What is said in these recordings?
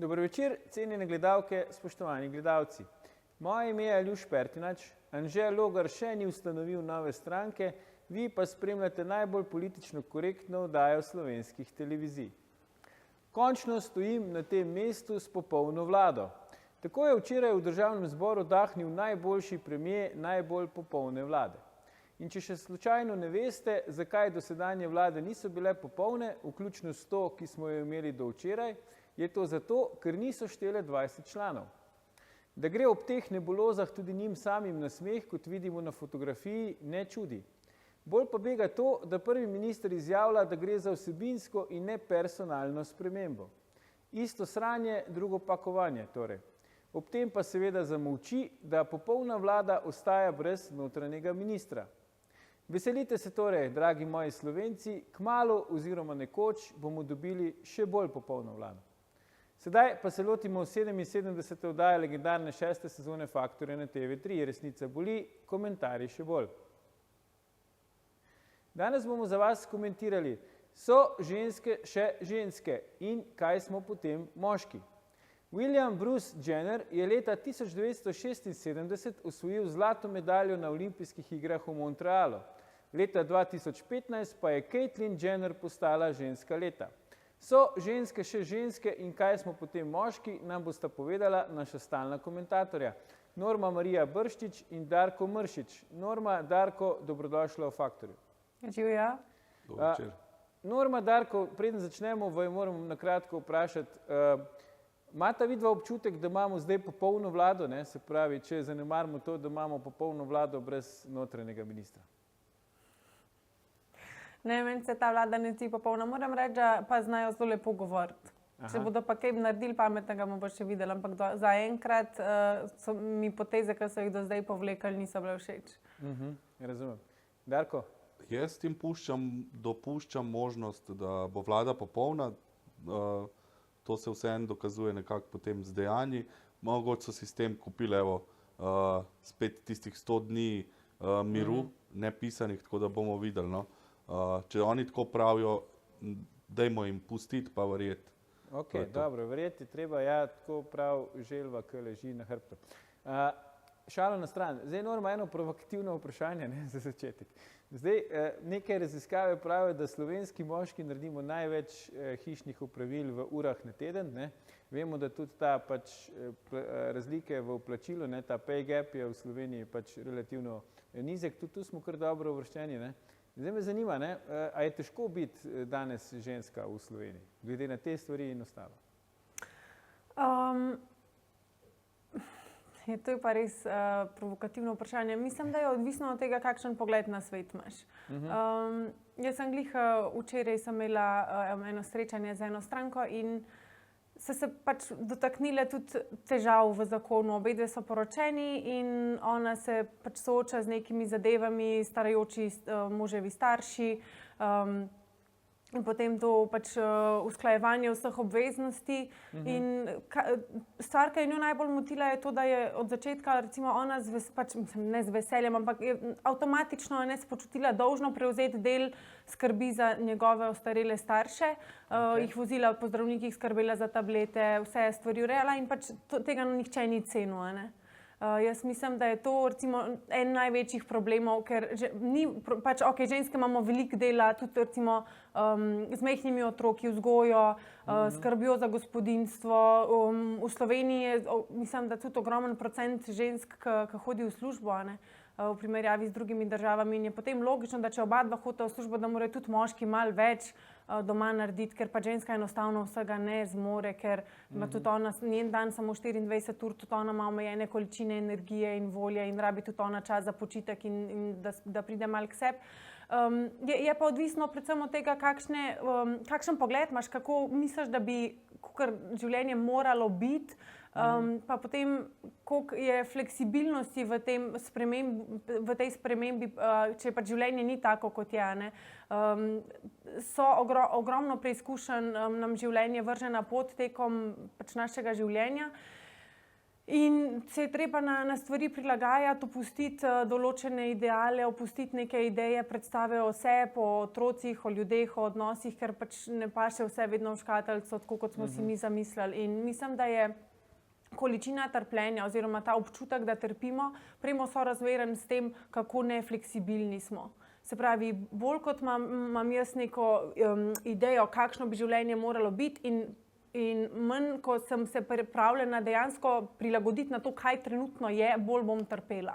Dober večer, cenjene gledalke, spoštovani gledalci. Moje ime je Aljuš Pertinač, Anže Logar še ni ustanovil nove stranke, vi pa spremljate najbolj politično korektno oddajo slovenskih televizij. Končno stojim na tem mestu s popolno vlado. Tako je včeraj v Državnem zboru dahnil najboljši premier najbolj popolne vlade. In če še slučajno ne veste, zakaj dosedanje vlade niso bile popolne, vključno s to, ki smo jo imeli do včeraj, je to zato, ker niso štele 20 članov. Da gre ob teh nebulozah tudi njim samim na smeh, kot vidimo na fotografiji, ne čudi. Bolj pa bega to, da prvi minister izjavlja, da gre za vsebinsko in ne personalno spremembo. Isto sranje, drugo pakovanje torej. Ob tem pa seveda zamolči, da popolna vlada ostaja brez notranjega ministra. Veselite se torej, dragi moji Slovenci, kmalu oziroma nekoč bomo dobili še bolj popolno vlado. Sedaj pa se lotimo 77. oddaje legendarne 6. sezone Faktorja na TV3. Resnica boli, komentarji še bolj. Danes bomo za vas komentirali, so ženske še ženske in kaj smo potem moški. William Bruce Jenner je leta 1976 osvojil zlato medaljo na olimpijskih igrah v Montrealu. Leta 2015 pa je Caitlyn Jenner postala ženska leta. So ženske še ženske in kaj smo potem moški, nam bosta povedala naša stalna komentatorja. Norma Marija Brščič in Darko Mršič. Norma, Darko, dobrodošla v Faktorju. Živja. Dober večer. Norma, Darko, preden začnemo, moram na kratko vprašati, imata vidva občutek, da imamo zdaj popolno vlado, ne? Se pravi, če zanemarimo to, da imamo popolno vlado brez notranjega ministra? Ne, meni se ta vlada ne zdi popolna. Moram reči, da pa znajo zelo lepo govoriti. Če bodo pa kaj naredili pametnega, bomo še videli, ampak zaenkrat so mi poteze, ki so jih do zdaj povlekali, niso bile všeč. Razumem. Darko? Jaz tim dopuščam možnost, da bo vlada popolna. To se vseeno dokazuje nekako potem z dejanji. Mogoče so si s tem kupili spet tistih 100 dni miru, nepisanih, tako da bomo videli. No. Če oni tako pravijo, dajmo jim pustiti pa verjeti. Ok, dobro, verjeti treba, ja, tako prav želva, ki leži na hrbtu. Šalo na stran. Zdaj, Norma, eno provokativno vprašanje, ne, za začetek. Zdaj, neke raziskave pravijo, da slovenski moški naredimo največ hišnih opravil v urah na teden, ne. Vemo, da tudi ta razlike v vplačilu, ne, ta pay gap je v Sloveniji relativno nizek, tudi tu smo kar dobro uvrščeni, ne. Zdaj me zanima, ne, a je težko biti danes ženska v Sloveniji, glede na te stvari in ostalo? To je pa res provokativno vprašanje. Mislim, da je odvisno od tega, kakšen pogled na svet imaš. Jaz sem glih včeraj imela eno srečanje z eno stranko in so se pač dotaknile tudi težav v zakonu. Obedve so poročeni in ona se pač sooča z nekimi zadevami, starajoči moževi starši, in potem to pač usklajevanje vseh obveznosti. In stvar, ki je njo najbolj motila, je to, da je od začetka recimo ona ne z veseljem, ampak je avtomatično se počutila dolžno prevzeti del skrbi za njegove ostarele starše, jih vozila po zdravnikih, skrbela za tablete, vse stvari urejala in pač tega nihče ni cenil, ne. Jaz mislim, da je to recimo en največjih problemov, ker pač ok, ženske imamo veliko dela, tudi recimo z majhnimi otroki, vzgojo, skrbijo za gospodinjstvo. V Sloveniji je, mislim, da tudi ogromen procent žensk, ki hodi v službo, ne, v primerjavi z drugimi državami in je potem logično, da če oba dva hodita v službo, da morajo tudi moški malo več doma narediti, ker pa ženska enostavno vsega ne zmore, ker ima tudi ona njen dan samo 24 ur, tudi ona ima omejene količine energije in volje in rabi tudi ona čas za počitek in da pride malo k sebi. Je pa odvisno predvsem od tega, kakšen pogled imaš, kako misliš, da bi kakor življenje moralo biti, pa potem koliko je fleksibilnosti v tej spremembi, če pač življenje ni tako, kot je, ne. So ogromno preizkušenj nam življenje vrže na pot tekom pač našega življenja In se je treba na stvari prilagajati, opustiti določene ideale, opustiti neke ideje, predstave o sebi, o otrocih, o ljudeh, o odnosih, ker pač ne paše vse vedno v škatlico, tako kot smo si mi zamislili. In mislim, da je količina trpljenja oziroma ta občutek, da trpimo, premo sorazmeren s tem, kako nefleksibilni smo. Se pravi, bolj kot imam jaz neko idejo, kakšno bi življenje moralo biti in manj, ko sem se pripravljena dejansko prilagoditi na to, kaj trenutno je, bolj bom trpela.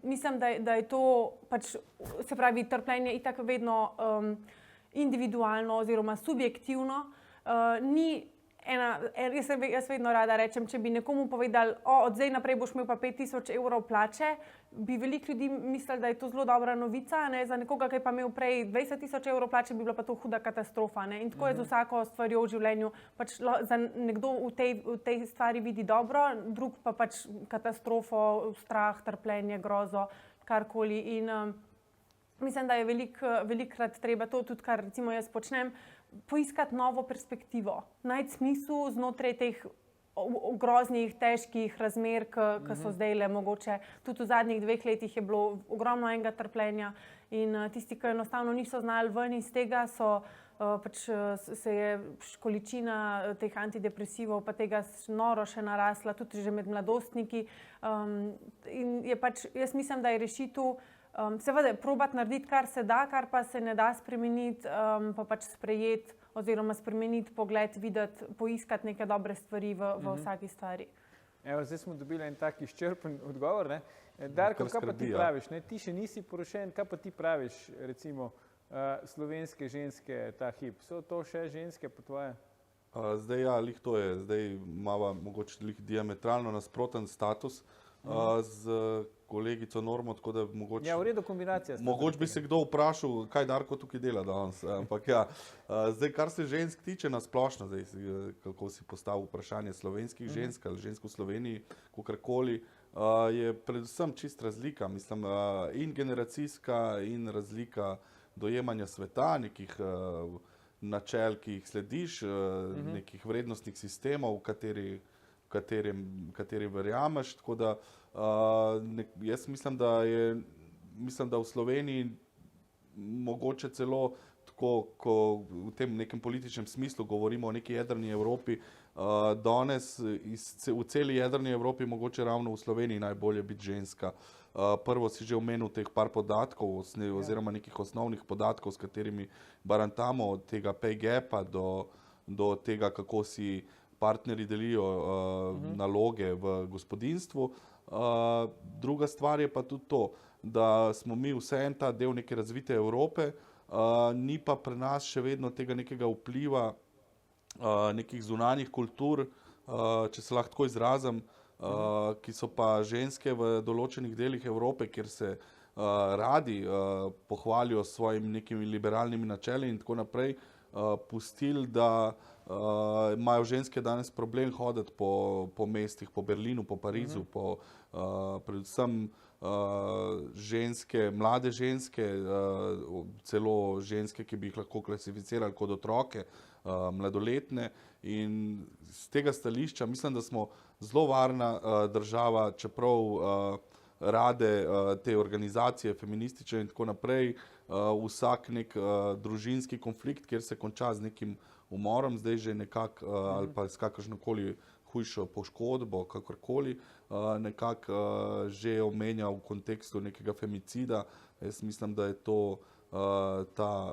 Mislim, da je to pač, se pravi, trpljenje itak vedno individualno oziroma subjektivno. Jaz vedno rada rečem, če bi nekomu povedali, od zdaj naprej boš imel pa 5000 evrov plače, bi veliko ljudi mislili, da je to zelo dobra novica, ne? Za nekoga, ki je pa imel prej 20 000 evrov plače, bi bila pa to huda katastrofa. Ne? In tako je z vsako stvarjo v življenju. Pač za nekdo v tej stvari vidi dobro, drug pa pač katastrofo, strah, trpljenje, grozo, karkoli. In mislim, da je velikokrat treba to, tudi kar recimo jaz počnem, poiskati novo perspektivo, najti smisel znotraj teh groznih, težkih razmer, ki so zdajle mogoče. Tudi v zadnjih 2 letih je bilo ogromno enega trpljenja in tisti, ki enostavno niso znali ven iz tega, pač se je količina teh antidepresivov pa tega noro še narasla, tudi že med mladostniki. In je pač, jaz mislim, da je rešitev seveda probati narediti, kar se da, kar pa se ne da spremeniti, pa pač sprejeti oziroma spremeniti pogled, videti, poiskati neke dobre stvari v vsaki stvari. Evo, zdaj smo dobili en tak izčrpen odgovor. Ne? Darko, kaj pa ti praviš? Ne? Ti še nisi poročen, kaj pa ti praviš, recimo, slovenske ženske ta hip? So to še ženske po tvoje? Zdaj ja, lih to je. Zdaj imava mogoče lih diametralno nasproten status z kolegico Normo, tako da mogoče... Ja, v redu kombinacija. Mogoče bi se kdo vprašal, kaj Darko tukaj dela danes. Ampak ja, zdaj, kar se žensk tiče na splošno, zdaj, kako si postavil vprašanje slovenskih žensk ali žensk v Sloveniji, kakorkoli, je predvsem čist razlika, mislim, in generacijska in razlika dojemanja sveta, nekih načel, ki jih slediš, nekih vrednostnih sistemov, v kateri verjameš, tako da jaz mislim, da v Sloveniji mogoče celo tako, ko v tem nekem političnem smislu govorimo o neki jedrni Evropi, danes v celi jedrni Evropi mogoče ravno v Sloveniji najbolje biti ženska. Prvo si že omenil teh par podatkov oziroma nekih osnovnih podatkov, s katerimi barantamo od tega pay gapa do tega, kako si partnerji delijo naloge v gospodinjstvu. Druga stvar je pa tudi to, da smo mi vseeno ta del neke razvite Evrope, ni pa pri nas še vedno tega nekega vpliva nekih zunanjih kultur, če se lahko tako izrazim, ki so pa ženske v določenih delih Evrope, kjer se radi pohvalijo s svojimi nekimi liberalnimi načeli in tako naprej, pustili, da imajo ženske danes problem hoditi po mestih, po Berlinu, po Parizu, predvsem ženske, mlade ženske, celo ženske, ki bi jih lahko klasificirali kot otroke, mladoletne. In z tega stališča mislim, da smo zelo varna država, čeprav rade te organizacije, feministične in tako naprej, vsak nek družinski konflikt, kjer se konča z nekim umorom, zdaj že nekako, ali pa s kakršnokoli hujšo poškodbo, kakorkoli, nekako že omenja v kontekstu nekega femicida. Jaz mislim, da je to ta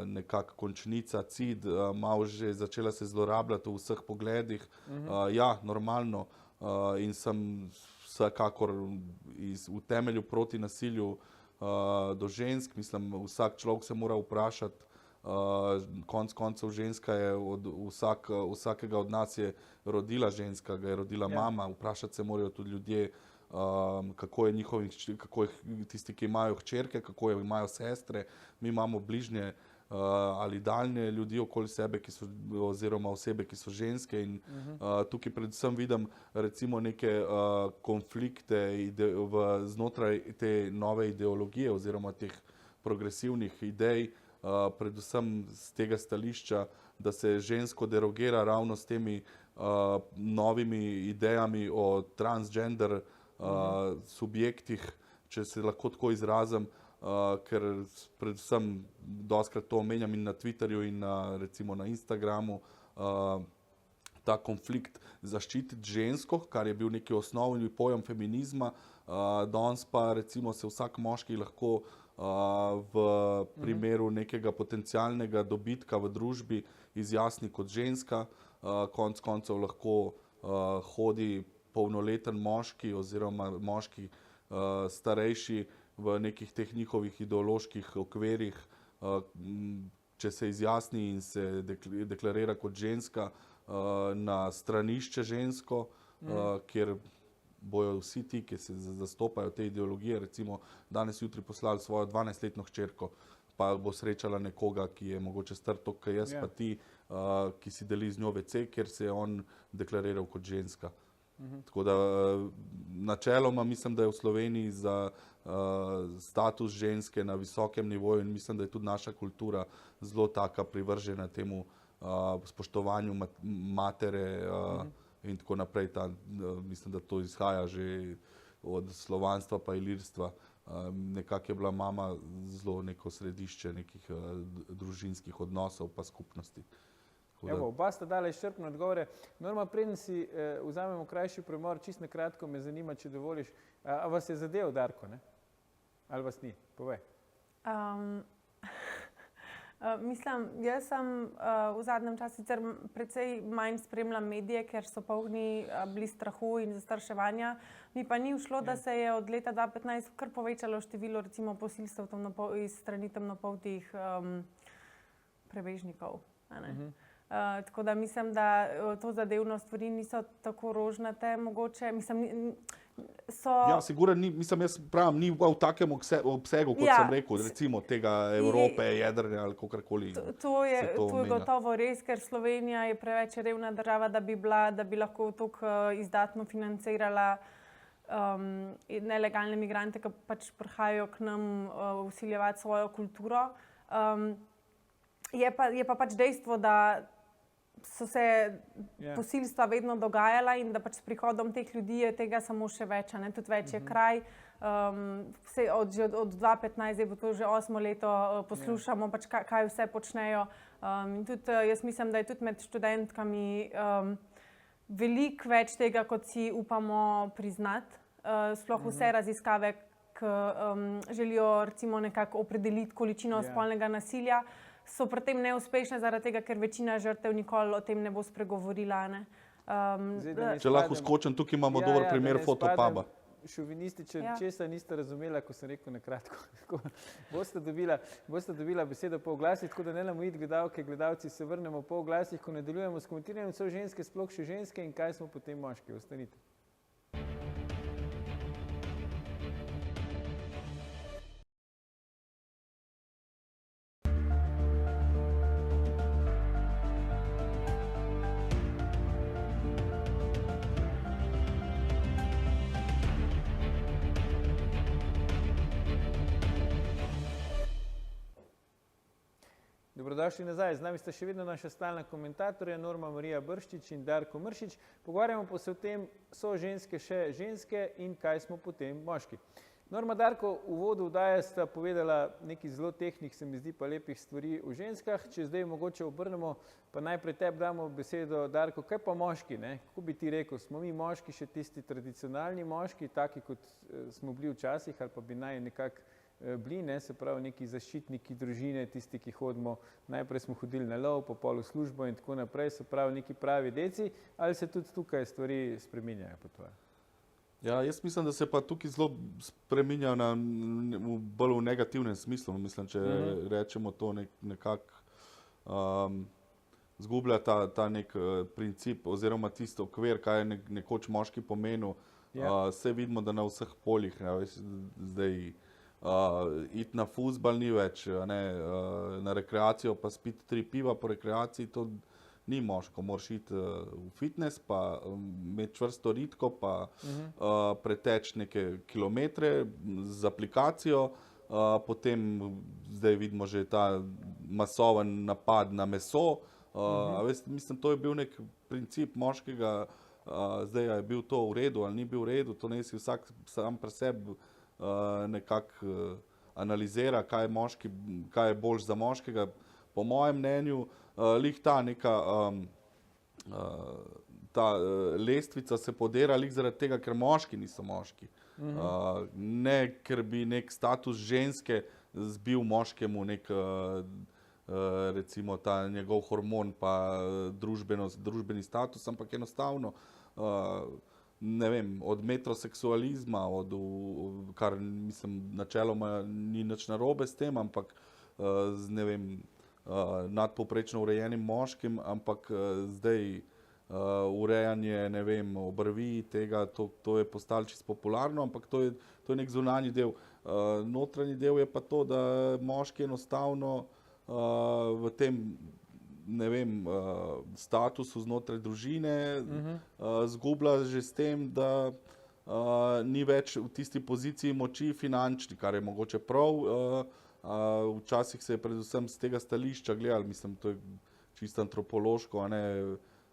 nekako končnica, cid, malo že začela se zlorabljati v vseh pogledih. Ja, normalno, in sem vsekakor v temelju proti nasilju do žensk. Mislim, vsak človek se mora vprašati, konec koncev ženska je vsakega od nas je rodila ženska, ga je rodila mama. Vprašati se morajo tudi ljudje, kako je tisti, ki imajo hčerke, kako imajo sestre. Mi imamo bližnje ali daljne ljudi okoli sebe, oziroma osebe, ki so ženske, in tukaj predvsem vidim recimo neke konflikte znotraj te nove ideologije oziroma teh progresivnih idej, predvsem z tega stališča, da se žensko derogira ravno s temi novimi idejami o transgender subjektih, če se lahko tako izrazim, ker predvsem dostakrat to omenjam in na Twitterju in recimo na Instagramu, ta konflikt zaščititi žensko, kar je bil neki osnovni pojem feminizma, danes pa recimo se vsak moški lahko v primeru nekega potencialnega dobitka v družbi izjasni kot ženska, konec koncev lahko hodi polnoleten moški oziroma moški starejši v nekih teh njihovih ideoloških okvirih, če se izjasni in se deklarira kot ženska, na stranišče žensko, kjer bojo vsi ti, ki se zastopajo te ideologije, recimo danes jutri poslali svojo 12-letno hčerko, pa bo srečala nekoga, ki je mogoče star toliko, kot jaz, pa ti, ki si deli z njo WC, ker se je on deklariral kot ženska. Tako da načeloma mislim, da je v Sloveniji za status ženske na visokem nivoju in mislim, da je tudi naša kultura zelo taka privržena temu spoštovanju matere in tako naprej. Mislim, da to izhaja že od slovanstva pa ilirstva. Nekako je bila mama zelo neko središče nekih družinskih odnosov pa skupnosti. Evo, oba sta dala izčrpne odgovore. Norma, preden si vzamemo krajši premor, čisto na kratko me zanima, če dovoliš. A vas je zadev Darko, ne? Ali vas ni? Povej. Mislim, jaz sem v zadnjem času sicer precej manj spremljam medije, ker so polni bili strahu in zastraševanja. Mi pa ni ušlo, da se je od leta 2015 kar povečalo število recimo posilstev iz strani temnopoltih prebežnikov. Tako da mislim, da to zadevno stvari niso tako rožnate mogoče. Mislim, so... Ja, sigurno ni, mislim, jaz pravim, ni v takem obsegu, kot sem rekel, recimo tega Evrope, jedrne ali kakorkoli. To je gotovo res, ker Slovenija je preveč revna država, da bi lahko toliko izdatno financirala nelegalne migrante, ki pač prihajajo k nam vsiljevati svojo kulturo. Je pa pač dejstvo, da so se posilstva vedno dogajala in da pač s prihodom teh ljudi je tega samo še več, tudi več je kraj. Od 2015 je bo to že 8 leto poslušamo, pač kaj vse počnejo. Jaz mislim, da je tudi med študentkami veliko več tega, kot si upamo priznati. Sploh vse raziskave, ki želijo recimo nekako opredeliti količino spolnega nasilja, so pri tem neuspešne zaradi tega, ker večina žrtev nikoli o tem ne bo spregovorila. Če lahko skočim, tukaj imamo dober primer Fotopuba. Šovinisti, česa niste razumela, ko sem rekel na kratko. Boste dobila besedo po oglasih, tako da ne nam uiti gledalke, gledalci, se vrnemo po oglasih, ko nadaljujemo s komentiranjem, so ženske, sploh še ženske in kaj smo potem moški. Ostanite. Dobrodošli nazaj. Z nami sta še vedno naša stalna komentatorja Norma Marija Brščič in Darko Mršič. Pogovarjamo pa se o tem, so ženske še ženske in kaj smo potem moški. Norma, Darko, v uvodu vdaje sta povedala nekaj zelo tehnih, se mi zdi pa lepih stvari o ženskah. Če zdaj mogoče obrnemo, pa najprej tebi damo besedo, Darko, kaj pa moški, ne? Kako bi ti rekel, smo mi moški še tisti tradicionalni moški, taki kot smo bili včasih, ali pa bi naj nekako bili, se pravi neki zaščitniki družine, tisti, ki hodimo, najprej smo hodili na lov, po pol v službo in tako naprej, se pravi neki pravi deci, ali se tudi tukaj stvari spreminjajo po tvoje? Ja, jaz mislim, da se pa tukaj zelo spreminjajo bolj v negativnem smislu. Mislim, če rečemo to nekako zgublja ta nek princip oziroma tisto okvir, kaj je nekoč moški pomenil. Vse vidimo, da na vseh poljih, zdaj iti na fuzbal ni več, na rekreacijo pa spiti 3 piva po rekreaciji, to ni moško. Moraš iti v fitness, pa imeti čvrsto ritko, pa preteči neke kilometre z aplikacijo, potem zdaj vidimo že ta masoven napad na meso. A veste, mislim, to je bil nek princip moškega, zdaj je bil to v redu ali ni bil v redu, to ne si vsak sam pri sebi nekako analizira, kaj je boljš za moškega. Po mojem mnenju, lih ta neka lestvica se podira lih zaradi tega, ker moški niso moški. Ne, ker bi nek status ženske zbil moškemu nek, recimo ta njegov hormon pa družbeni status, ampak enostavno, ne vem, od metroseksualizma, kar mislim načeloma ni nič narobe s tem, ampak z, ne vem, nadpovprečno urejenim moškim, ampak zdaj urejanje, ne vem, obrvi, tega, to je postalo čisto popularno, ampak to je nek zunanji del. Notranji del je pa to, da moški enostavno v tem, ne vem, statusu znotraj družine zgublja že s tem, da ni več v tisti poziciji moči finančni, kar je mogoče prav. Včasih se je predvsem z tega stališča gledali, mislim, to je čisto antropološko, a ne,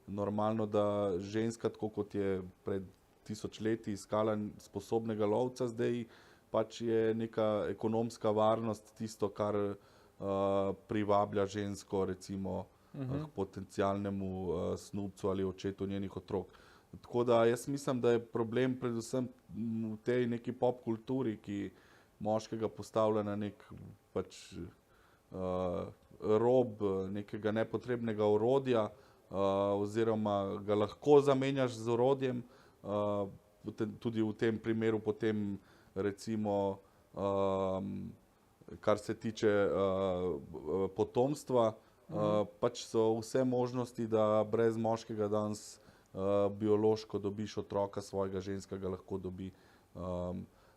normalno, da ženska, tako kot je pred 1000 leti iskala sposobnega lovca, zdaj pač je neka ekonomska varnost tisto, kar privablja žensko, recimo, k potencialnemu snubcu ali očetu njenih otrok. Tako da jaz mislim, da je problem predvsem v tej neki pop kulturi, ki moškega postavlja na nek pač rob nekega nepotrebnega orodja, oziroma ga lahko zamenjaš z orodjem, tudi v tem primeru potem recimo, kar se tiče potomstva, pač so vse možnosti, da brez moškega danes biološko dobiš otroka svojega, ženska ga lahko dobi.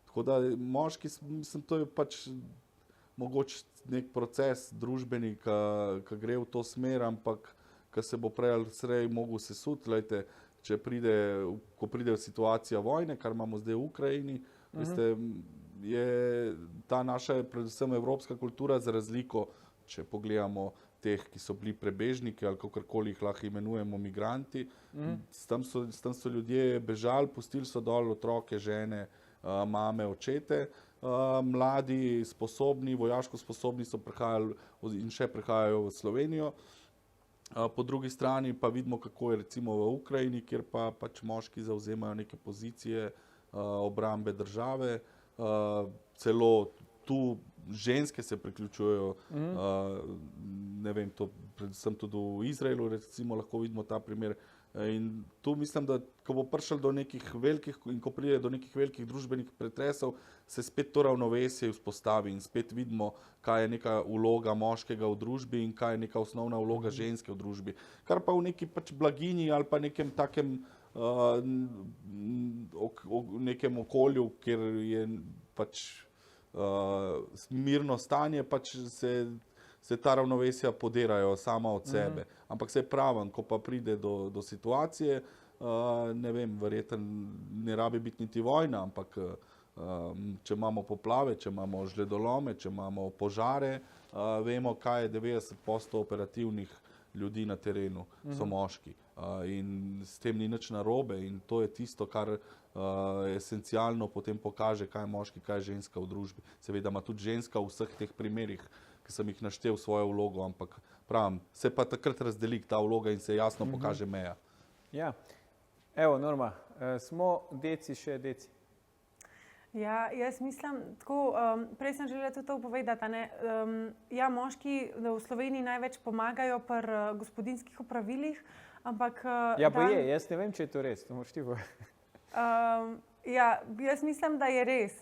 Tako da moški, mislim, to je pač mogoče nek proces družbeni, ki gre v to smer, ampak ki se bo prej ali slej mogel sesuti. Glejte, ko pride situacija vojne, kar imamo zdaj v Ukrajini, veste, je ta naša, predvsem evropska kultura, za razliko, če pogledamo teh, ki so bili prebežniki ali kakorkoli jih lahko imenujemo migranti, tam so ljudje bežali, pustili so dol otroke, žene, mame, očete, mladi, sposobni, vojaško sposobni so prihajali in še prihajajo v Slovenijo. Po drugi strani pa vidimo, kako je recimo v Ukrajini, kjer pa pač moški zavzemajo neke pozicije obrambe države, celo tu ženske se priključujejo, ne vem, to predvsem tudi v Izraelu, recimo lahko vidimo ta primer. In tu mislim, da ko bo prišlo do nekih velikih in ko pride do nekih velikih družbenih pretresov, se spet to ravnovesje vzpostavi in spet vidimo, kaj je neka vloga moškega v družbi in kaj je neka osnovna vloga ženske v družbi. Kar pa v neki pač blaginji ali pa nekem takem nekem okolju, kjer je pač mirno stanje, pač se ta ravnovesja podirajo sama od sebe. Ampak saj pravim, ko pa pride do situacije, ne vem, verjetno ne rabi biti niti vojna, ampak če imamo poplave, če imamo žledolome, če imamo požare, vemo, kaj je 90% operativnih ljudi na terenu, so moški. In s tem ni nič narobe in to je tisto, kar esencialno potem pokaže, kaj je moški, kaj je ženska v družbi. Seveda ima tudi ženska v vseh teh primerih, ki sem jih naštel, svojo vlogo, ampak pravim, se pa takrat razdeli ta vloga in se jasno pokaže meja. Ja, evo Norma, smo deci še deci? Ja, jaz mislim, tako, prej sem želela tudi to povedati, ne, ja, moški v Sloveniji največ pomagajo pri gospodinjskih opravilih, ampak... Ja, pa je, jaz ne vem, če je to res, to moraš ti povedati. Ja, jaz mislim, da je res.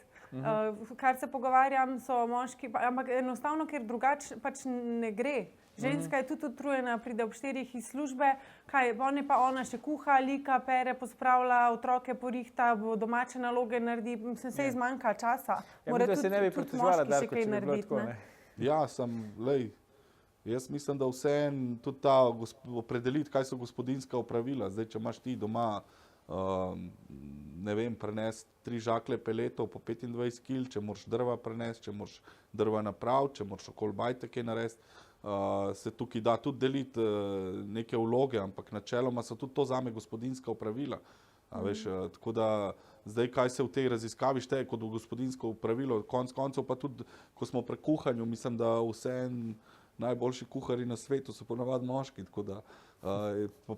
Kar se pogovarjam, so moški, ampak enostavno, ker drugače pač ne gre. Ženska je tudi utrujena, pride ob 4 iz službe, ona še kuha, lika, pere, pospravlja, otroke porihta, domače naloge naredi, se izmanjka časa. Ja, da se ne bi pritoževala, Darko, če bi bilo tako, ne? Ja, jaz mislim, da vseeno tudi ta opredeliti, kaj so gospodinjska opravila. Zdaj, če imaš ti doma ne vem, prenesti 3 žakle peletov po 25 kg, če moraš drva prenesti, če moraš drva napraviti, če moraš okoli bajteke narediti. Se tukaj da tudi deliti neke vloge, ampak načeloma so tudi to zame gospodinjska opravila. Veš, tako da zdaj, kaj se v tej raziskavi šteje kot gospodinjsko opravilo, konec koncev pa tudi, ko smo pri kuhanju, mislim, da vseeno najboljši kuharji na svetu so ponavadi moški, tako da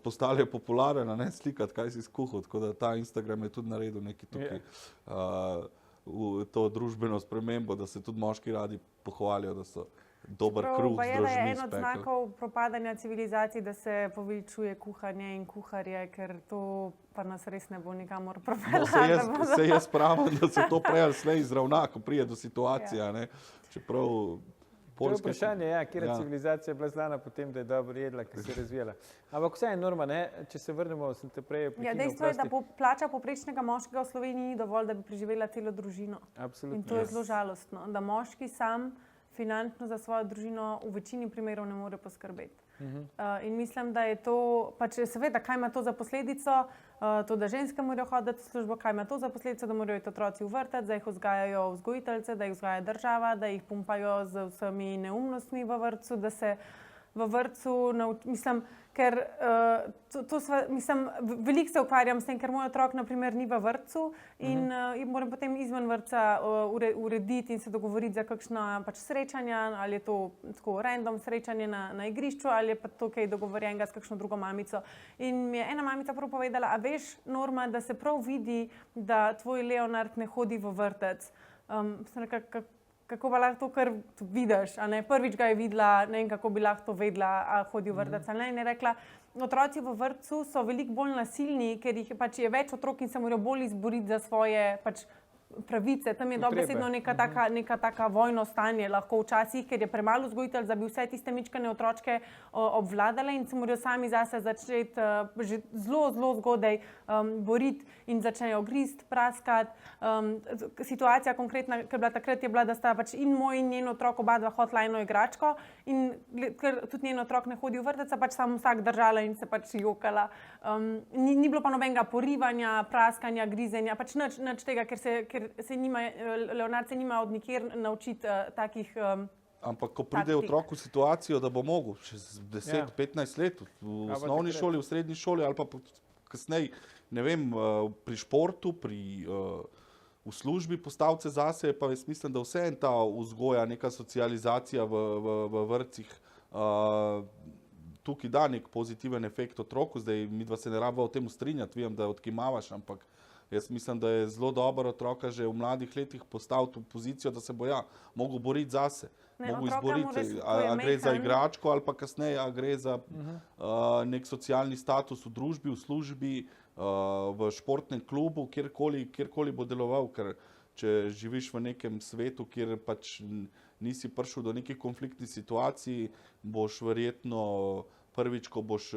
postale je popularen, ne slikati, kaj si skuhal, tako da ta Instagram je tudi naredil neki tukaj v to družbeno spremembo, da se tudi moški radi pohvalijo, da so dober kruh z drožmi spekli. En od znakov propadanja civilizacij, da se povečuje kuhanje in kuharje, ker to pa nas res ne bo nikamor propeljalo. Se jaz pravim, da se to prej ali slej izravna, ko prije do situacije, ne. Čeprav To je vprašanje, kjera civilizacija je bila znana potem, da je dobro jedla, ki se je razvijala. Ampak vse je norma, ne? Če se vrnemo, sem te prej prekinil. Dejstvo je, da plača povprečnega moškega v Sloveniji ni dovolj, da bi preživela celo družino. Absolutno. In to je zelo žalostno, da moški sam finančno za svojo družino v večini primerov ne more poskrbeti. In mislim, da je to, pač seveda, kaj ima to za posledico, to, da ženske morajo hoditi v službo, kaj ima to za posledico, da morajo iti otroci v vrtec, da jih vzgajajo vzgojiteljice, da jih vzgaja država, da jih pumpajo z vsemi neumnostmi v vrtcu, da se v vrtcu, mislim, ker veliko se ukvarjam s tem, ker moj otrok naprimer ni v vrtcu in moram potem izven vrtca urediti in se dogovoriti za kakšna pač srečanja, ali je to tako random srečanje na igrišču, ali je pa to kaj dogovorjenega s kakšno drugo mamico. In mi je ena mamica prav povedala, a veš, Norma, da se prav vidi, da tvoj Leonard ne hodi v vrtec. Sem rekla, kako pa lahko to kar vidiš, a ne? Prvič ga je videla, ne vem, kako bi lahko to vedela, a hodi v vrtec ali ne. In je rekla, otroci v vrtcu so veliko bolj nasilni, ker jih pač je več otrok in se morajo bolj izboriti za svoje pač pravice. Tam je dobesedno neka taka vojno stanje lahko včasih, ker je premalo vzgojitelj, da bi vse tiste mičkane otročke obvladale in se morajo sami zase začeti že zelo, zelo zgodaj boriti in začnejo grist, praskati. Situacija konkretna, ker bila takrat, je bila, da sta pač in moj in njen otrok oba dva hotla eno igračko in ker tudi njen otrok ne hodi v vrtec, pač sam vsak držala in se pač jokala. Ni bilo pa nobenega porivanja, praskanja, grizenja, pač nič tega, ker Leonard se nima od nikjer naučiti takih Ampak ko pride otrok v situacijo, da bo mogel čez 10-15 let v osnovni šoli, v srednji šoli ali pa kasneje, ne vem, pri športu, v službi postavce zase, pa jaz mislim, da vseeno ta vzgoja, neka socializacija v vrtcih tukaj da nek pozitiven efekt otroku. Zdaj midva se ne rabava o tem strinjati, vem, da odkimavaš, ampak jaz mislim, da je zelo dobro otroka že v mladih letih postaviti v pozicijo, da se bo mogel boriti zase. Mogel izboriti, a gre za igračko ali pa kasneje, a gre za nek socialni status v družbi, v službi, v športnem klubu, kjerkoli bo deloval, ker če živiš v nekem svetu, kjer pač nisi prišel do nekih konfliktnih situacij, boš verjetno prvič, ko boš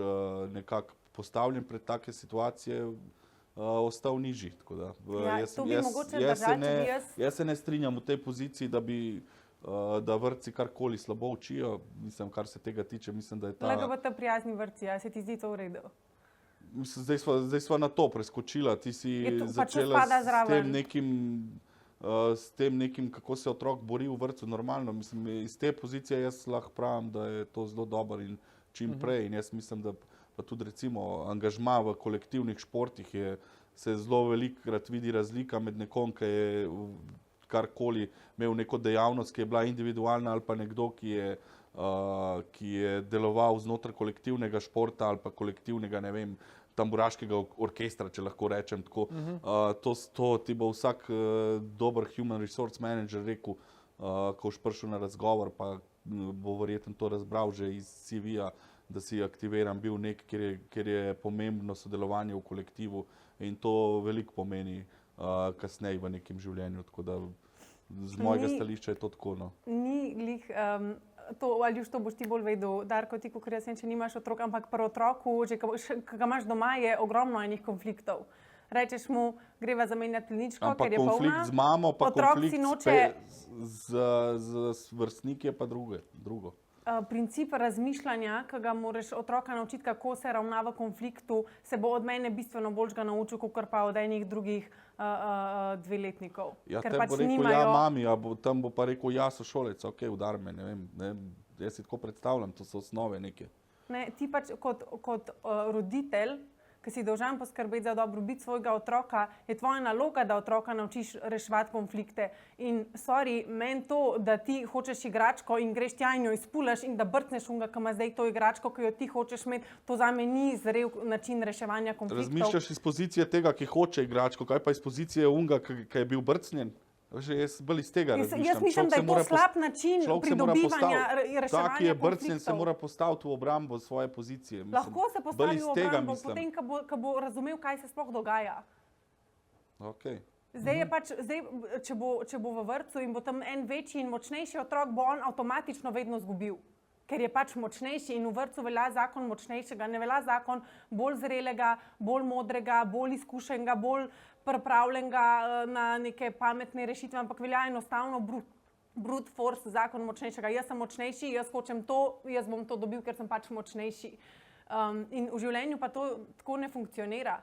nekako postavljen pred take situacije, ostal nižji. Jaz se ne strinjam v tej poziciji, da vrtci karkoli slabo učijo. Mislim, kar se tega tiče, mislim, da je ta... LGBT prijazni vrtci, se ti zdi to v redu? Zdaj sva na to preskočila. Ti si začela s tem nekim, kako se otrok bori v vrtcu normalno. Mislim, iz te pozicije jaz lahko pravim, da je to zelo dobro in čim prej. In jaz mislim, da pa tudi recimo angažma v kolektivnih športih se zelo velikokrat vidi razlika med nekom, ki je karkoli imel neko dejavnost, ki je bila individualna, ali pa nekdo, ki je deloval znotraj kolektivnega športa ali pa kolektivnega, ne vem, tamburaškega orkestra, če lahko rečem tako. To ti bo vsak dober human resource manager rekel, ko boš prišel na razgovor, pa bo verjetno to razbral že iz CV-ja, da si aktiviran bil kjer je pomembno sodelovanje v kolektivu in to veliko pomeni kasneje v nekem življenju. Tako da z mojega stališča je to tako. No. Ni glih, ali to boš ti bolj vedel, Darko, ti, kot jaz, če nimaš otrok, ampak pri otroku, že ko ga imaš doma, je ogromno enih konfliktov. Rečeš mu, greva zamenjati pleničko, ker je polna. Ampak konflikt z mamo, pa konflikt z vrstniki je pa drugo. princip razmišljanja, ki ga moraš otroka naučiti, kako se ravna v konfliktu, se bo od mene bistveno boljšega naučil, kot pa od enih drugih dveletnikov. Ja, Ker tem pač bo rekel, nimajo... ja, mami, tam bo pa rekel, ja, sošolec, ok, udar me, ne vem, ne, jaz si tako predstavljam, to so osnove neke. Ne, ti pač kot roditelj, ki si dolžan poskrbeti za dobrobit svojega otroka, je tvoja naloga, da otroka naučiš reševati konflikte. In sorry, meni to, da ti hočeš igračko in greš tja in jo izpulaš in da brcneš unga, ki ima zdaj to igračko, ki jo ti hočeš imeti, to zame ni zrel način reševanja konfliktov. Razmišljaš iz pozicije tega, ki hoče igračko, kaj pa iz pozicije unga, ki je bil brcnjen? Jaz bolj iz tega razmišljam. Jaz mislim, da je to slab način pridobivanja reševanja ta, ki je brcnjen, konfliktov. se mora postaviti v obrambo svoje pozicije. Mislim, Lahko se postavi v obrambo, mislim. potem, ko bo razumel, kaj se sploh dogaja. Okay. Zdaj je pač, če bo v vrtcu in bo tam en večji in močnejši otrok, bo on avtomatično vedno izgubil. Ker je pač močnejši in v vrtcu velja zakon močnejšega, ne velja zakon bolj zrelega, bolj modrega, bolj izkušenega, bolj pripravljenega na neke pametne rešitve, ampak velja enostavno brute force, zakon močnejšega. Jaz sem močnejši, jaz hočem to, jaz bom to dobil, ker sem pač močnejši. In v življenju pa to tako ne funkcionira.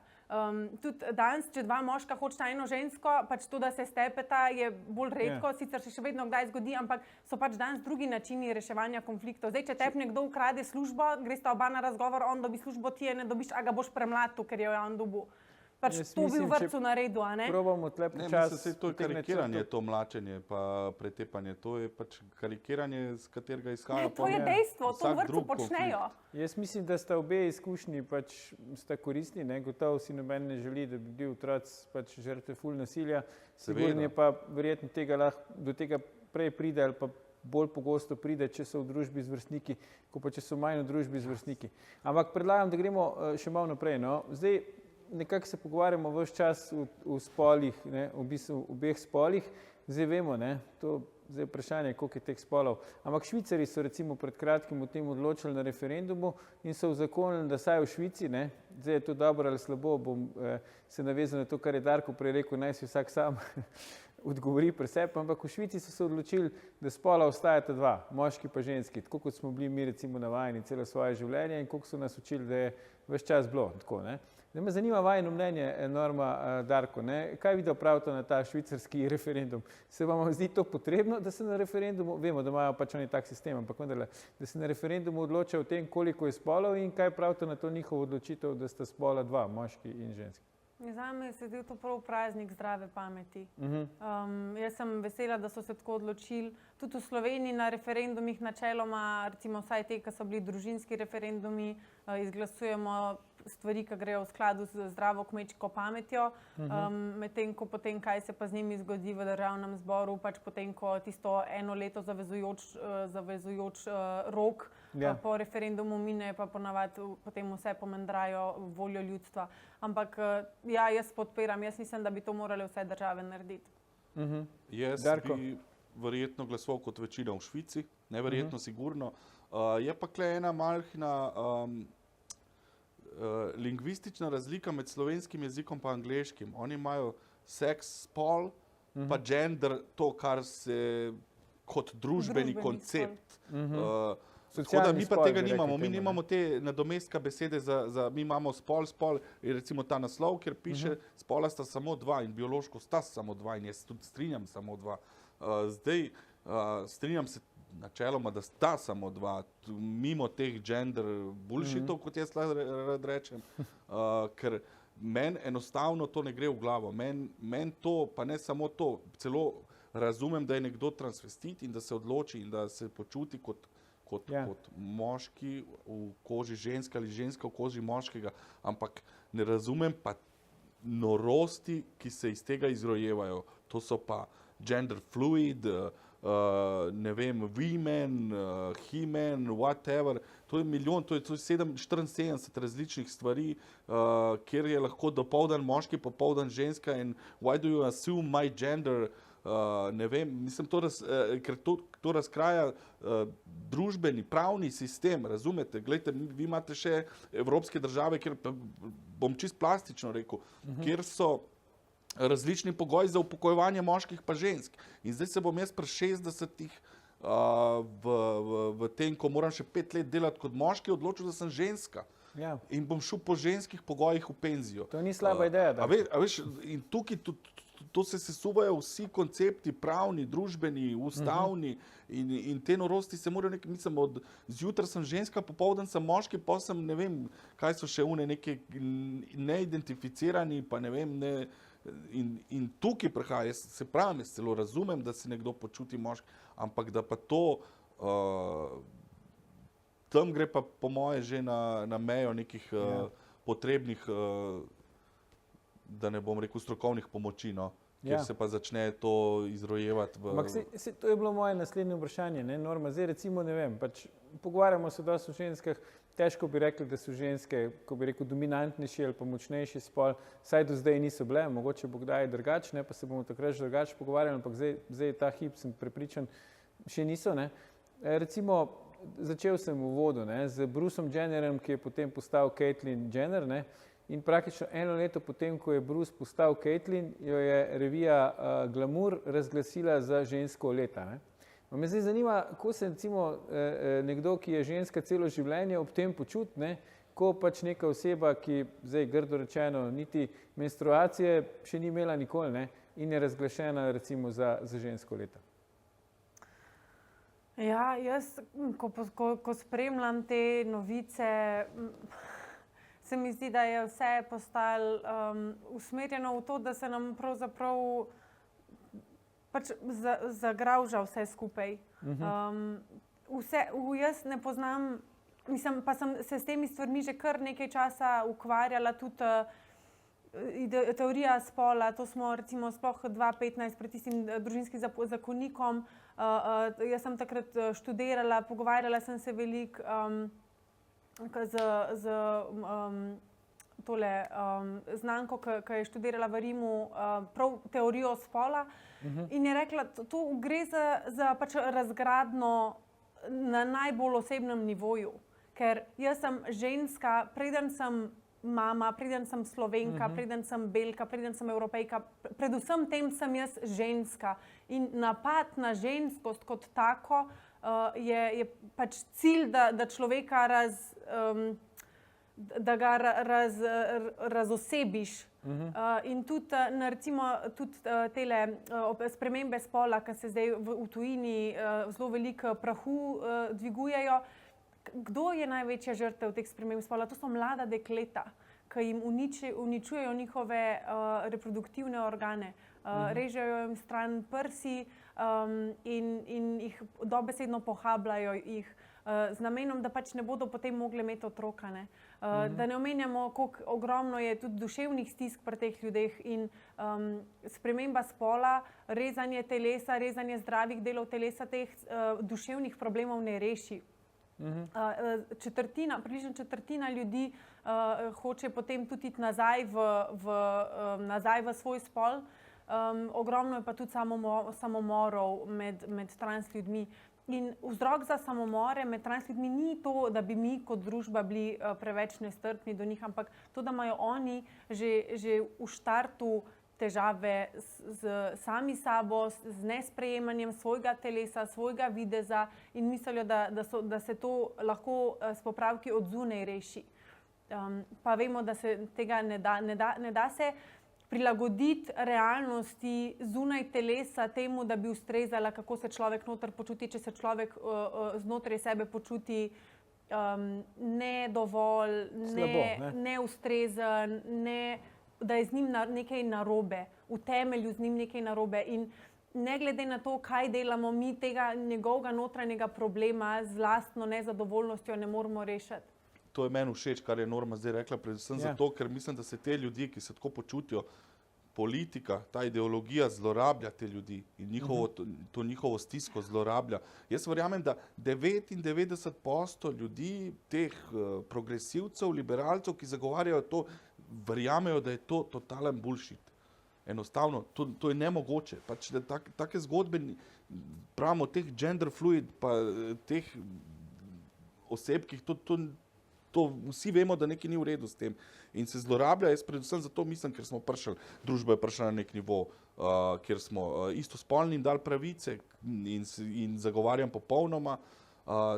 Tudi danes, če dva moška hočeta eno žensko, pač to, da se stepeta, je bolj redko, sicer se še vedno kdaj zgodi, ampak so pač danes drugi načini reševanja konfliktov. Zdaj, če tebi nekdo ukrade službo, gresta oba na razgovor, on dobi službo, ti je ne dobiš, a ga boš premlatil, ker je on dobil. Pač to bi v vrtcu naredil, a ne? Probamo tle počas... To je karikiranje, to mlačenje pa pretepanje. To je pač karikiranje, z katerega izhaja... Ne, to je dejstvo, to v vrtcu počnejo. Jaz mislim, da sta obe izkušnji pač sta koristni, ne? Gotovo si noben ne želi, da bi bil otroc pač žrtve ful nasilja. Sigurno je pa verjetno do tega prej pride ali pa bolj pogosto pride, če so v družbi z vrstniki, kot pa če so manj v družbi z vrstniki. Ampak predlagam, da gremo še malo naprej, no. Zdaj, nekako se pogovarjamo ves čas v spolih, ne, v bistvu v obeh spolih. Zdaj vemo, ne, to zdaj vprašanje, koliko je teh spolov. Ampak Švicari so recimo pred kratkim o tem odločili na referendumu in so uzakonili, da saj v Švici, ne, zdaj je to dobro ali slabo, bom se navezal na to, kar je Darko prej rekel, naj si vsak sam odgovori pri sebi, ampak v Švici so se odločili, da spola ostajata dva, moški pa ženski, tako kot smo bili mi recimo navajeni celo svoje življenje in koliko so nas učili, da je ves čas bilo tako, ne. Zdaj me zanima vajino mnenje, Norma, Darko, ne? Kaj vi pravite na ta švicarski referendum? Se vam zdi to potrebno, da se na referendumu, vemo, da imajo pač oni tak sistem, ampak vendarle, da se na referendumu odloča o tem, koliko je spolov in kaj pravite na to njihovo odločitev, da sta spola dva, moški in ženski? Zame se zdi to prav praznik zdrave pameti. Jaz sem vesela, da so se tako odločili. Tudi v Sloveniji na referendumih načeloma, recimo vsaj te, ki so bili družinski referendumi, izglasujemo stvari, ki grejo v skladu z zdravo kmečko pametjo, medtem ko potem, kaj se pa z njimi zgodi v državnem zboru, pač potem, ko tisto eno leto zavezujoč rok po referendumu mine, pa ponavadi potem vse pomendrajo voljo ljudstva. Ampak ja, jaz podpiram, jaz mislim, da bi to morale vse države narediti. Jaz bi verjetno glasoval kot večina v Švici, neverjetno sigurno. Je pa kle ena malhna lingvistična razlika med slovenskim jezikom pa angleškim. Oni imajo seks, spol, pa gender, to, kar se kot družbeni koncept. Tako da mi pa tega nimamo. Mi nimamo te nadomestka besede mi imamo spol je recimo ta naslov, kjer piše spola sta samo dva in biološko sta samo dva in jaz tudi strinjam samo dva. Zdaj strinjam se načeloma, da sta samo dva, mimo teh gender bullshitov, kot jaz rad rečem, ker meni enostavno to ne gre v glavo. Meni to, pa ne samo to, celo razumem, da je nekdo transvestit in da se odloči in da se počuti kot moški v koži ženske ali ženska v koži moškega, ampak ne razumem pa norosti, ki se iz tega izrojevajo. To so pa gender fluid, ne vem, women, he-man, whatever. To je milijon, to je 74 različnih stvari, kjer je lahko dopoldan moški, popoldan ženska in why do you assume my gender? Ne vem, mislim, ker to razkraja družbeni, pravni sistem, razumete? Glejte, vi imate še evropske države, kjer, bom čist plastično rekel, kjer so različni pogoji za upokojevanje moških pa žensk. In zdaj se bom jaz pri 60 v tem, ko moram še 5 let delati kot moški, odločil, da sem ženska. Ja. In bom šel po ženskih pogojih v penzijo. To ni slaba ideja. A veš, in tukaj to se sesuvajo vsi koncepti, pravni, družbeni, ustavni in te norosti se morajo mislim, zjutraj sem ženska, popoldan sem moški, pa sem, ne vem, kaj so še neke neidentificirani, pa ne vem, in tukaj prihaja, se pravim, jaz celo razumem, da se nekdo počuti moški, ampak da pa to, tam gre pa po moje že na mejo nekih potrebnih, da ne bom rekel strokovnih pomoči, no, kjer se pa začne to izrojevati. Ampak to je bilo moje naslednje vprašanje, ne, Norma, zdaj recimo, ne vem, pač pogovarjamo se dosti o ženskah, težko bi rekli, da so ženske, ko bi rekel, dominantnejši ali pa močnejši spol, saj do zdaj niso bile, mogoče bo kdaj drugače, pa se bomo takrat že drugače pogovarjali, ampak zdaj ta hip sem prepričan, še niso, ne. Recimo, začel sem v uvodu, ne, z Bruceom Jennerem, ki je potem postal Caitlyn Jenner, ne, in praktično 1 leto potem, ko je Bruce postal Caitlyn, jo je revija Glamour razglasila za žensko leta, ne. Me zdaj zanima, kako se recimo nekdo, ki je ženska celo življenje, ob tem počuti, ne, ko pač neka oseba, ki zdaj grdo rečeno niti menstruacije še ni imela nikoli, ne, in je razglašena recimo za žensko leta. Ja, jaz, ko spremljam te novice, se mi zdi, da je vse postalo usmerjeno v to, da se nam pravzaprav pač zagravža vse skupaj. Jaz ne poznam, mislim, pa sem se s temi stvarmi že kar nekaj časa ukvarjala, tudi teorija spola, to smo recimo sploh 2015 pred tistim družinskim zakonikom, jaz sem takrat študirala, pogovarjala sem se veliko z tole znanko, ki je študirala v Rimu prav teorijo spola in je rekla, to gre za pač razgradnjo na najbolj osebnem nivoju, ker jaz sem ženska, preden sem mama, preden sem Slovenka, preden sem Belka, preden sem Evropejka, predvsem tem sem jaz ženska in napad na ženskost kot tako je pač cilj, da človeka da ga razosebiš. In tudi, recimo, tudi tele spremembe spola, ki se zdaj v tujini zelo veliko prahu dvigujejo. Kdo je največja žrtev teh sprememb spola? To so mlada dekleta, ki jim uničujejo njihove reproduktivne organe. Režejo jim stran prsi in jih dobesedno pohabljajo jih. Z namenom, da pač ne bodo potem mogli imeti otroka. Da ne omenjamo, koliko ogromno je tudi duševnih stisk pri teh ljudeh in sprememba spola, rezanje telesa, rezanje zdravih delov telesa teh duševnih problemov ne reši. Približno četrtina ljudi hoče potem tudi iti nazaj v svoj spol. Ogromno je pa tudi samomorov med trans ljudmi. In vzrok za samomore med trans ljudmi ni to, da bi mi kot družba bili preveč nestrpni do njih, ampak to, da imajo oni že v štartu težave z sami sabo, z nesprejemanjem svojega telesa, svojega videza in mislijo, da se to lahko s popravki od zunaj reši. Pa vemo, da se tega ne da se prilagoditi realnosti zunaj telesa temu, da bi ustrezala, kako se človek noter počuti, če se človek znotraj sebe počuti ne dovolj, neustrezen, da je z njim nekaj narobe, v temelju z njim nekaj narobe. In ne glede na to, kaj delamo, mi tega njegovega notranjega problema z lastno nezadovoljnostjo ne moremo rešiti. To je meni všeč, kar je Norma zdaj rekla, predvsem zato, ker mislim, da se te ljudi, ki se tako počutijo, politika, ta ideologija zlorablja te ljudi in to njihovo stisko zlorablja. Jaz verjamem, da 99% ljudi, teh progresivcev, liberalcev, ki zagovarjajo to, verjamejo, da je to totalen bullshit. Enostavno, to je nemogoče. Pač, take zgodbe, pravimo, teh gender fluid, pa teh oseb, ki to To vsi vemo, da nekaj ni v redu s tem. In se zlorablja, jaz predvsem zato mislim, ker smo prišli, družba je prišla na nek nivo, kjer smo istospolnim dali pravice in zagovarjam popolnoma.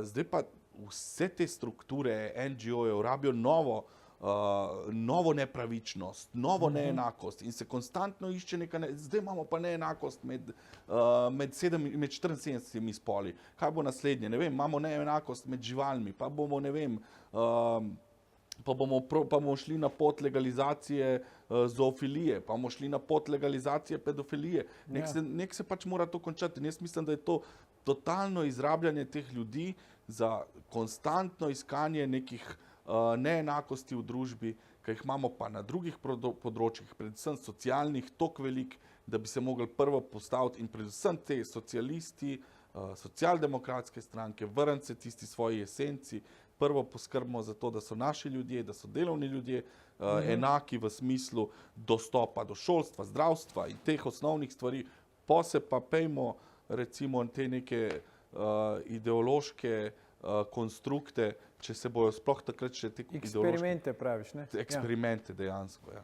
Zdaj pa vse te strukture NGO-jev rabijo novo nepravičnost, novo neenakost in se konstantno išče zdaj imamo pa neenakost med 74 spoli. Kaj bo naslednje? Ne vem, imamo neenakost med živalmi, pa bomo, ne vem, pa bomo šli na pot legalizacije zoofilije, pa bomo šli na pot legalizacije pedofilije. Nek se pač mora to končati. In jaz mislim, da je to totalno izrabljanje teh ljudi za konstantno iskanje nekih neenakosti v družbi, ki jih imamo pa na drugih področjih, predvsem socialnih, toliko velik, da bi se mogli prvo postaviti in predvsem te socialisti, socialdemokratske stranke, vrniti se tisti svoji esenci, prvo poskrbimo za to, da so naši ljudje, da so delovni ljudje enaki v smislu dostopa do šolstva, zdravstva in teh osnovnih stvari, pa pejmo recimo te neke ideološke konstrukte, če se bojo sploh takrat še te eksperimente praviš, ne? Eksperimente dejansko, ja.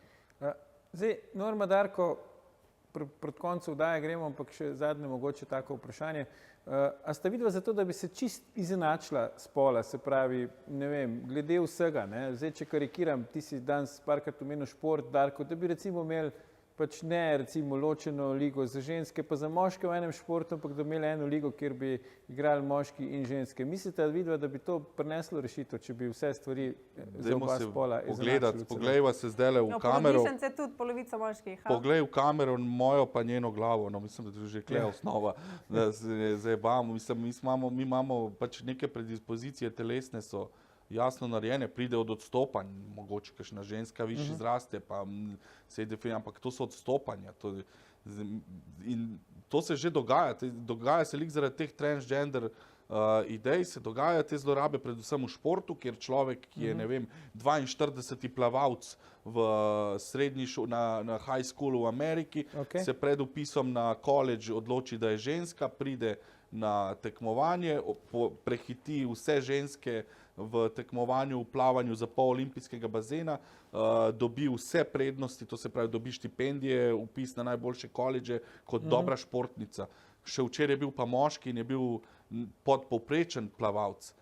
Zdaj, Norma, Darko, pred koncu vdaje gremo, ampak še zadnje mogoče tako vprašanje. A sta vidva za to, da bi se čist izenačila spola, se pravi, ne vem, glede vsega, ne? Zdaj, če karikiram, ti si danes parkrat omenil šport, Darko, da bi recimo imeli pač ne recimo ločeno ligo za ženske pa za moške v enem športu, ampak da bi imeli eno ligo, kjer bi igrali moški in ženske. Mislite, da bi to prineslo rešitev, če bi vse stvari za oba spola izenačili? Poglejva se zdajle v kamero. Poglej se tudi polovica moških. Poglej v kamero mojo pa njeno glavo. No, mislim, da je že kle osnova. Zdaj bamo. Mi imamo pač neke predispozicije telesne so jasno narejene, pride od odstopanj, mogoče kakšna ženska višji zraste, pa se je definira, ampak to so odstopanja. In to se že dogaja. Dogaja se lik zaradi teh transgender idej, se dogajajo te zlorabe, predvsem v športu, kjer človek, ki je, ne vem, 42. plavalc v srednji na high schoolu v Ameriki, se pred vpisom na college odloči, da je ženska, pride na tekmovanje, prehiti vse ženske v tekmovanju, v plavanju za pol olimpijskega bazena, dobi vse prednosti, to se pravi, dobi štipendije, vpis na najboljše koledže kot dobra športnica. Še včeraj je bil pa moški in je bil podpovprečen plavalc.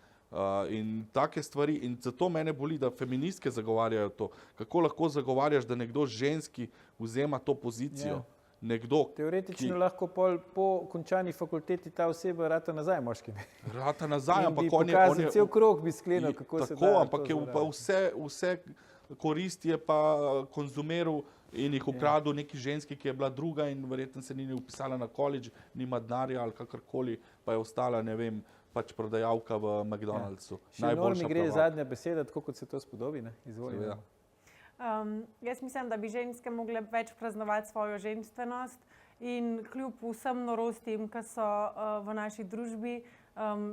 In take stvari, in zato mene boli, da feministke zagovarjajo to. Kako lahko zagovarjaš, da nekdo ženski vzema to pozicijo? Teoretično lahko po končani fakulteti ta oseba rata nazaj moški. Rata nazaj, ampak on je cel krog bi sklenil, kako se da. Tako, ampak je pa vse koristi je pa konzumeral in jih ukradel neki ženski, ki je bila druga in verjetno se ni upisala na college, nima denarja ali kakorkoli, pa je ostala, ne vem, pač prodajalka v McDonald'su. Še Normi gre zadnja beseda, tako kot se to spodobi, ne? Izvoli. Jaz mislim, da bi ženske mogle več praznovati svojo ženstvenost in kljub vsem norostim, ki so v naši družbi,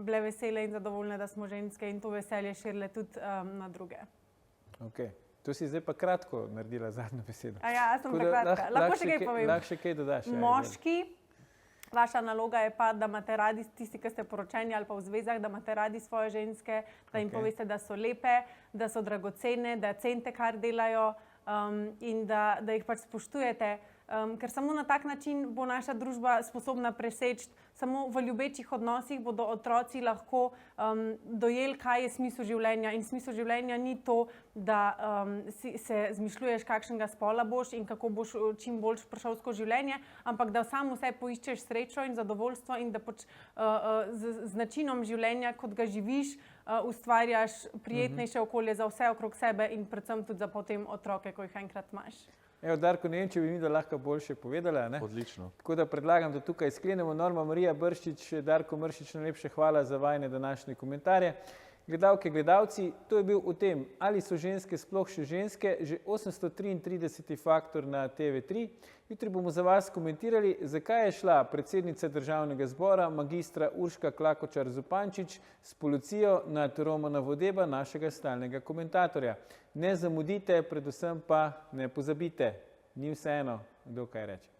bile vesele in zadovoljne, da smo ženske in to veselje širile tudi na druge. Ok. To si zdaj pa kratko naredila zadnjo besedo. Ja, sem pa kratka. Lahko še kaj povem. Lahko še kaj dodaš. Moški, vaša naloga je pa, da imate radi, tisti, ki ste poročeni ali pa v zvezah, da imate radi svoje ženske, da jim poveste, da so lepe, da so dragocene, da cenite, kar delajo in da jih pač spoštujete. Ker samo na tak način bo naša družba sposobna preseči, samo v ljubečih odnosih bodo otroci lahko dojeli, kaj je smisel življenja. In smisel življenja ni to, da se zmišljuješ, kakšnega spola boš in kako boš čim bolj prišel skozi življenje, ampak da sam vse poiščeš srečo in zadovoljstvo in da z načinom življenja, kot ga živiš, ustvarjaš prijetnejše okolje za vse okrog sebe in predvsem tudi za potem otroke, ko jih enkrat imaš. Evo, Darko, ne vem, če bi mi da lahko boljše povedala, ne? Odlično. Tako da predlagam, da tukaj sklenemo. Norma Marija Brščič, Darko Mršič, najlepše hvala za vajne današnje komentarje. Gledalke, gledalci, to je bil o tem, ali so ženske sploh še ženske, že 833. Faktor na TV3. Jutri bomo za vas komentirali, zakaj je šla predsednica Državnega zbora, magistra Urška Klakočar Zupančič, s policijo nad Romana Vodeba, našega stalnega komentatorja. Ne zamudite, predvsem pa ne pozabite, ni vseeno, kdo kaj reče.